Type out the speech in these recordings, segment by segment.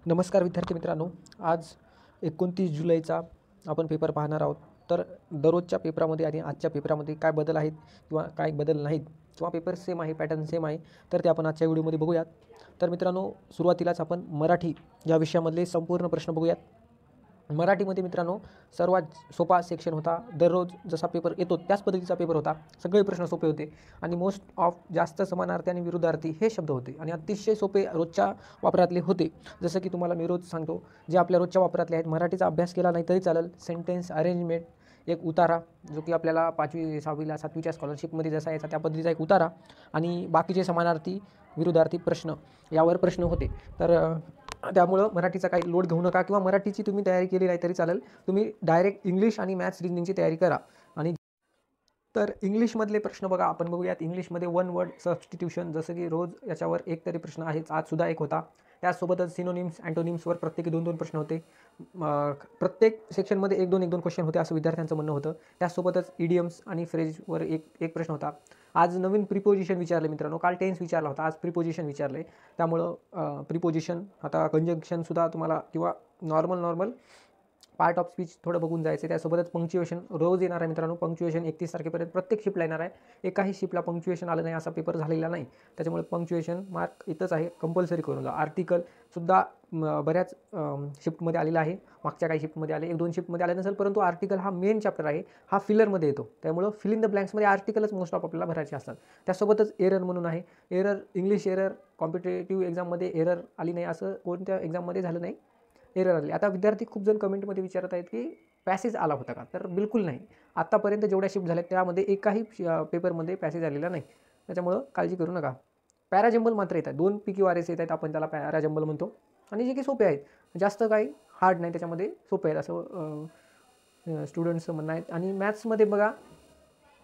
नमस्कार विद्यार्थी मित्रांनो, आज 29 जुलैचा आपण पेपर पाहणार आहोत. तर दररोजच्या पेपरामध्ये आणि आजच्या पेपरामध्ये काय बदल आहेत किंवा काय बदल नाहीत किंवा पेपर सेम आहे, पॅटर्न सेम आहे, तर ते आपण आजच्या व्हिडिओमध्ये बघूयात. तर मित्रांनो, सुरुवातीलाच आपण मराठी या विषयामधले संपूर्ण प्रश्न बघूयात. मराठीमध्ये मित्रांनो सर्वात सोपा सेक्शन होता. दररोज जसा पेपर येतो त्याच पद्धतीचा पेपर होता. सगळे प्रश्न सोपे होते आणि मोस्ट ऑफ जास्त समानार्थी आणि विरुद्धार्थी हे शब्द होते आणि अतिशय सोपे रोजच्या वापरातले होते. जसं की तुम्हाला मी रोज सांगतो, जे आपल्या रोजच्या वापरातले आहेत. मराठीचा अभ्यास केला नाही तरी चालेल. सेंटेन्स अरेंजमेंट, एक उतारा जो की आपल्याला 5वी 6वीला 7वीच्या स्कॉलरशिपमध्ये जसा यायचा त्या पद्धतीचा एक उतारा आणि बाकीचे समानार्थी विरुद्धार्थी प्रश्न यावर प्रश्न होते. तर त्यामुळं मराठीचा काही लोड घेऊ नका किंवा मराठीची तुम्ही तयारी केली नाही तरी चालेल. तुम्ही डायरेक्ट इंग्लिश आणि मॅथ्स रिजनिंगची तयारी करा. आणि तर इंग्लिशमधले प्रश्न बघा, आपण बघूयात. इंग्लिशमध्ये वन वर्ड सबस्टिट्यूशन, जसं की रोज याच्यावर एक तरी प्रश्न आहेच. आजसुद्धा एक होता. त्यासोबतच सिनोनिम्स अँटोनिम्सवर प्रत्येकी 2-2 प्रश्न होते. प्रत्येक सेक्शनमध्ये 1-2 क्वेश्चन होते असं विद्यार्थ्यांचं म्हणणं होतं. त्यासोबतच इडियम्स आणि फ्रेजवर एक प्रश्न होता. आज नवीन प्रिपोजिशन विचारले मित्रांनो. काल टेन्स विचारला होता, आज प्रिपोजिशन विचारले. त्यामुळं प्रिपोजिशन, आता कंजंक्शनसुद्धा तुम्हाला किंवा नॉर्मल पार्ट ऑफ स्पीच थोडं बघून जायचं. त्यासोबतच पंक्च्युएशन रोज येणार आहे मित्रांनो. पंक्च्युएशन 31 तारखेपर्यंत प्रत्येक शिपला येणार आहे. एकाही शिपला पंक्च्युएशन आलं नाही असा पेपर झालेला नाही. त्याच्यामुळे पंक्च्युएशन मार्क इथंच आहे, कंपल्सरी करून जा. आर्टिकलसुद्धा बऱ्याच शिफ्टमध्ये आलेला आहे. मागच्या काही शिफ्टमध्ये आले, 1-2 शिफ्टमध्ये आले नसेल, परंतु आर्टिकल हा मेन चॅप्टर आहे, हा फिलरमध्ये येतो. त्यामुळं फिल इन द ब्लँक्समध्ये आर्टिकलच मोस्ट ऑफ आपल्याला भरायचे असतात. त्यासोबतच एरर म्हणून आहे. एरर, इंग्लिश एरर, कॉम्पिटेटिव्ह एक्झाममध्ये एरर आली नाही असं कोणत्या एक्झाममध्ये झालं नाही, एरर आली. आता विद्यार्थी खूप जण कमेंटमध्ये विचारत आहेत की पॅसेज आला होता का? तर बिलकुल नाही. आत्तापर्यंत जेवढ्या शिफ्ट झाल्या त्यामध्ये एकाही पेपरमध्ये पॅसेज आलेला नाही. त्याच्यामुळं काळजी करू नका. पॅराजंबल मात्र येत आहेत. 2 PQRS येत आहेत, आपण त्याला पॅराजंबल म्हणतो. आणि जे की सोपे आहेत, जास्त काही हार्ड नाही, त्याच्यामध्ये सोपे आहेत असं स्टुडंट्सचं म्हणणं आहे. आणि मॅथ्समध्ये बघा,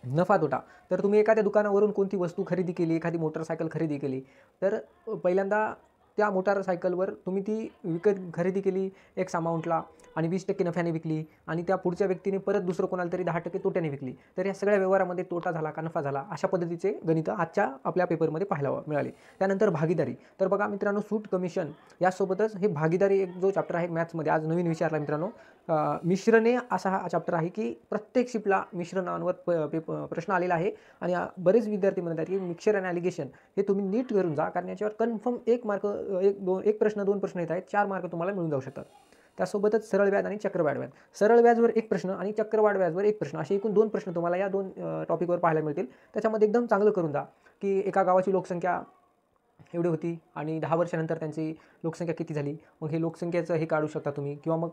नफा तोटा. तर तुम्ही एखाद्या दुकानावरून कोणती वस्तू खरेदी केली, एखादी मोटरसायकल खरेदी केली, तर पहिल्यांदा त्या मोटारसायकलवर तुम्ही ती खरेदी केली X अमाऊंटला आणि 20% नफ्याने विकली आणि त्या पुढच्या व्यक्तीने परत दुसरं कोणाला तरी 10% तोट्याने विकली. तर या सगळ्या व्यवहारामध्ये तोटा झाला का नफा झाला, अशा पद्धतीचे गणितं आजच्या आपल्या पेपरमध्ये पाहायला मिळाले. त्यानंतर भागीदारी. तर बघा मित्रांनो, सूट कमिशन यासोबतच हे भागीदारी एक जो चॅप्टर आहे मॅथ्समध्ये आज नवीन विचारला मित्रांनो. मिश्रणे असा हा चॅप्टर आहे की प्रत्येक शिपला मिश्रणांवर प्रश्न आलेला आहे आणि बरेच विद्यार्थी म्हणतात की मिक्सचर आणि ॲलिगेशन हे तुम्ही नीट करून जा, कारण याच्यावर कन्फर्म 1 मार्क, 1 प्रश्न 2 प्रश्न येत आहेत, 4 मार्क तुम्हाला मिळून जाऊ शकतात. त्यासोबतच सरळ व्याज आणि चक्रवाढ व्याज. सरळ व्याजवर 1 प्रश्न आणि चक्रवाढ व्याजवर 1 प्रश्न, असे एकूण 2 प्रश्न तुम्हाला या 2 टॉपिकवर पाहायला मिळतील. त्याच्यामध्ये एकदम चांगलं करून जा की एका गावाची लोकसंख्या एवढी होती आणि 10 वर्षानंतर त्यांची लोकसंख्या किती झाली. मग हे लोकसंख्येचं हे काढू शकता तुम्ही. किंवा मग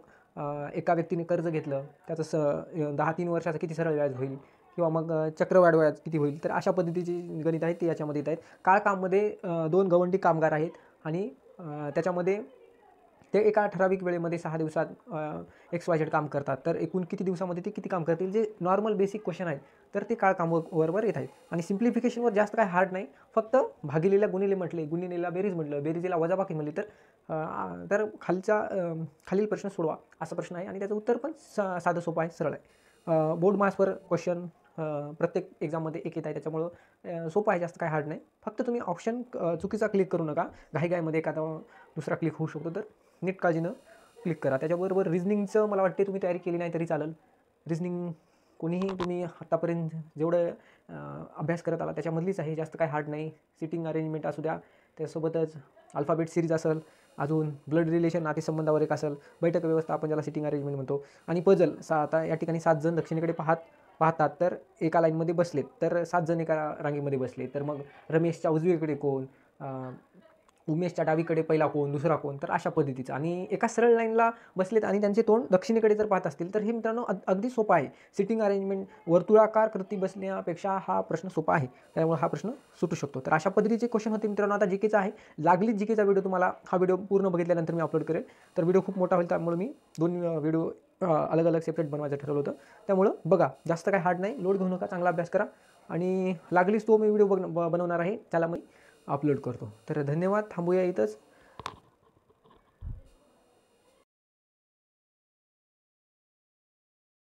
एका व्यक्तीने कर्ज घेतलं, त्याचं 10-3 वर्षाचं किती सरळ व्याज होईल किंवा मग चक्रवाढ व्याज किती होईल. तर अशा पद्धतीची गणित आहेत ती याच्यामध्ये येत आहेत. काममध्ये 2 गवंडी कामगार आहेत आणि त्याच्यामध्ये ते एका ठराविक वेळेमध्ये 6 दिवसात XYZ काम करतात. तर एकूण किती दिवसामध्ये ते किती काम करतील, जे नॉर्मल बेसिक क्वेश्चन आहेत, तर ते कामावर येत आहेत. आणि सिम्प्लिफिकेशनवर जास्त काय हार्ड नाही, फक्त भागिलेला गुणिले म्हटले, गुणिलेला बेरीज म्हटलं, बेरीजला वजाबाकी म्हटली तर खालील प्रश्न सोडवा असा प्रश्न आहे आणि त्याचं उत्तर पण साधं सोपं आहे, सरळ आहे. बोर्ड मार्क्सवर क्वेश्चन प्रत्येक एक्झाममध्ये एक येत आहे, त्याच्यामुळं सोपं आहे, जास्त काय हार्ड नाही. फक्त तुम्ही ऑप्शन चुकीचा क्लिक करू नका. घाईमध्ये एखादा दुसरा क्लिक होऊ शकतो, तर नीट काळजीनं क्लिक करा. त्याच्याबरोबर रिजनिंगचं मला वाटते तुम्ही तयारी केली नाही तरी चालेल. रिजनिंग कोणीही तुम्ही आत्तापर्यंत जेवढं अभ्यास करत आला त्याच्यामधलीच आहे, जास्त काय हार्ड नाही. सिटिंग अरेंजमेंट असू द्या, त्यासोबतच अल्फाबेट सिरीज असेल, अजून ब्लड रिलेशन नातेसंबंधावर एक असेल, बैठक व्यवस्था आपण ज्याला सिटिंग अरेंजमेंट म्हणतो, आणि पजल. आता या ठिकाणी 7 जण दक्षिणेकडे पाहतात, तर एका लाईनमध्ये बसलेत, तर 7 जण एका रांगेमध्ये बसले, तर मग रमेशच्या उजवीकडे कोण, उमेशच्या डावीकडे पहिला कोण, दुसरा कोण, तर अशा पद्धतीचं. आणि एका सरळ लाईनला बसलेत आणि त्यांचे तोंड दक्षिणेकडे जर पाहत असतील, तर हे मित्रांनो अगदी सोपा आहे. सिटिंग अरेंजमेंट वर्तुळाकार कृती बसण्यापेक्षा हा प्रश्न सोपा आहे, त्यामुळे हा प्रश्न सुटू शकतो. तर अशा पद्धतीचे क्वेश्चन होते मित्रांनो. आता जीकेचा आहे, लागलीच जीकेचा व्हिडिओ तुम्हाला हा व्हिडिओ पूर्ण बघितल्यानंतर मी अपलोड करेल. तर व्हिडिओ खूप मोठा होईल, त्यामुळे मी 2 व्हिडिओ अलग अलग सेपरेट बनवायचं ठरवलं होतं. त्यामुळं बघा, जास्त काय हार्ड नाही, लोड घेऊ नका, चांगला अभ्यास करा. आणि लागलीच तो मी व्हिडिओ बनवणार आहे, त्याला मी अपलोड करतो. तर धन्यवाद, थांबूया इथंच.